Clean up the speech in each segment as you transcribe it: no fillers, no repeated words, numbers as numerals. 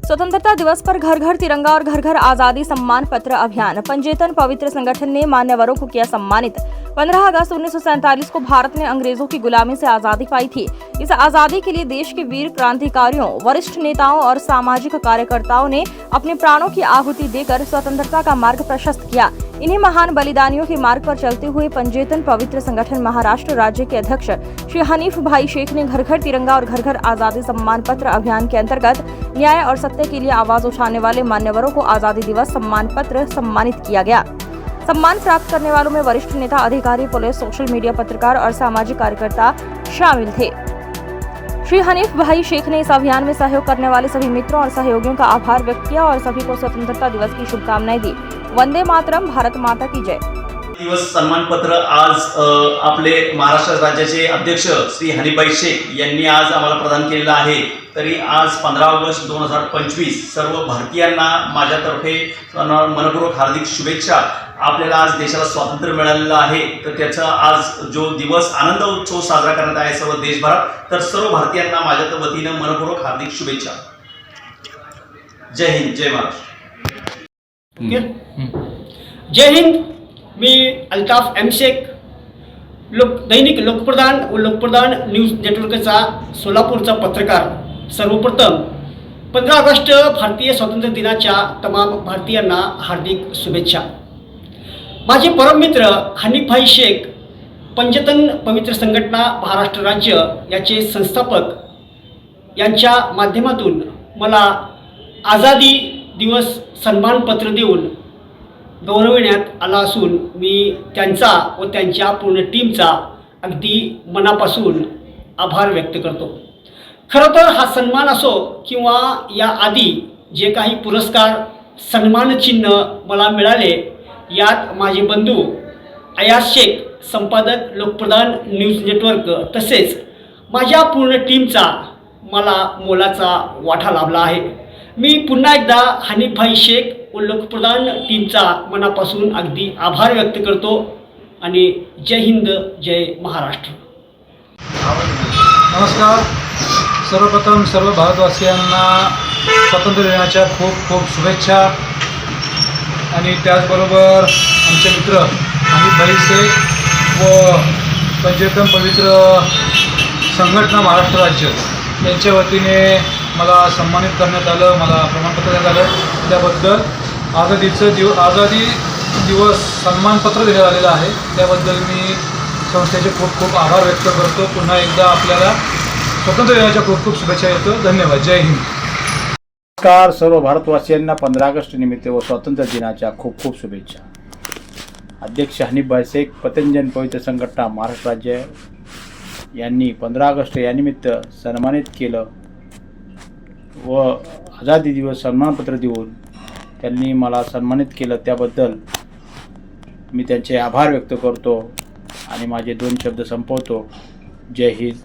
स्वतंत्रता दिवस पर घर घर तिरंगा और घर घर आजादी सम्मान पत्र अभियान। पंचेतन पवित्र संगठन ने मान्यवरों को किया सम्मानित। 15 अगस्त 1947 को भारत ने अंग्रेजों की गुलामी से आजादी पाई थी। इस आजादी के लिए देश के वीर क्रांतिकारियों, वरिष्ठ नेताओं और सामाजिक कार्यकर्ताओं ने अपने प्राणों की आहुति देकर स्वतंत्रता का मार्ग प्रशस्त किया। इन्हीं महान बलिदानियों के मार्ग पर चलते हुए पंचेतन पवित्र संगठन महाराष्ट्र राज्य के अध्यक्ष श्री हनीफ भाई शेख ने घर घर तिरंगा और घर घर आजादी सम्मान पत्र अभियान के अंतर्गत न्याय और सत्य के लिए आवाज उठाने वाले मान्यवरों को आजादी दिवस सम्मान पत्र सम्मानित किया गया। सम्मान प्राप्त करने वालों में वरिष्ठ नेता, अधिकारी, पुलिस, सोशल मीडिया, पत्रकार और सामाजिक कार्यकर्ता शामिल थे। श्री हनीफ भाई शेख ने इस अभियान में सहयोग करने वाले सभी मित्रों और सहयोगियों का आभार व्यक्त किया और सभी को स्वतंत्रता दिवस की शुभकामनाएं दी। वंदे मातरम, भारत माता की जय। दिवस सन्मान पत्र आज आपले महाराष्ट्र राज्याचे अध्यक्ष श्री हनीफभाई शेख यांनी आज आम्हाला प्रदान केलेला आहे। तरी आज 15 ऑगस्ट 2025 सर्व भारतीयांना माझ्यातर्फे मनपूर्वक हार्दिक शुभेच्छा। आपल्याला आज देशाला स्वातंत्र्य मिळालेलं आहे, तर त्याचा आज जो दिवस आनंद उत्सव साजरा करण्यात आहे सर्व देशभरात, तर सर्व भारतीयांना माझ्या वतीनं मनपूर्वक हार्दिक शुभेच्छा। जय हिंद, जय महाराष्ट्र। जय हिंद। मी अल्ताफ एम शेख, दैनिक लोकप्रधान व लोकप्रधान न्यूज नेटवर्कचा सोलापूरचा पत्रकार। सर्वप्रथम 15 ऑगस्ट भारतीय स्वातंत्र्य दिनाच्या तमाम भारतीयांना हार्दिक शुभेच्छा। माझे परममित्र हनीफभाई शेख, पंचेतन पवित्र संघटना महाराष्ट्र राज्य याचे संस्थापक, यांच्या माध्यमातून मला आझादी दिवस सन्मानपत्र देऊन गौरविण्यात आला असून मी त्यांचा व त्यांच्या पूर्ण टीमचा अगदी मनापासून आभार व्यक्त करतो। खरं तर हा सन्मान असो किंवा या आधी जे काही पुरस्कार, सन्मानचिन्ह मला मिळाले, यात माझे बंधू अयाज शेख, संपादक लोकप्रधान न्यूज नेटवर्क, तसेच माझ्या पूर्ण टीमचा मला मोलाचा वाटा लाभला आहे। मी पुन्हा एकदा हनीफभाई शेख व लोकप्रधान टीमचा मनापासून अगदी आभार व्यक्त करतो आणि जय हिंद, जय महाराष्ट्र। नमस्कार। सर्वप्रथम सर्व भारतवासियांना स्वातंत्र्य दिनाच्या खूप खूप शुभेच्छा। आणि त्याचबरोबर आमचे मित्र हनीफभाई शेख व पंचेतन पवित्र संघटना महाराष्ट्र राज्य यांच्या वतीने मला सन्मानित करण्यात आलं, मला प्रमाणपत्र देण्यात आलं। त्याबद्दल आझादी दिवस सन्मानपत्र देण्यात आलेलं आहे, त्याबद्दल मी संस्थेचे खूप खूप आभार व्यक्त करतो। पुन्हा एकदा आपल्याला स्वातंत्र्य दिनाच्या खूप खूप शुभेच्छा देतो। धन्यवाद। जय हिंद। नमस्कार। सर्व भारतवासियांना 15 ऑगस्ट निमित्त व स्वातंत्र्य दिनाच्या खूप खूप शुभेच्छा। अध्यक्ष हनीफभाई शेख, पंचेतन पवित्र संघटना महाराष्ट्र राज्य यांनी 15 ऑगस्ट या निमित्त सन्मानित केलं व आझादी दिवस सन्मानपत्र देऊन त्यांनी मला सन्मानित केलं, त्याबद्दल मी त्यांचे आभार व्यक्त करतो आणि माझे 2 शब्द संपवतो। जय हिंद,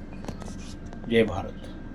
जय भारत।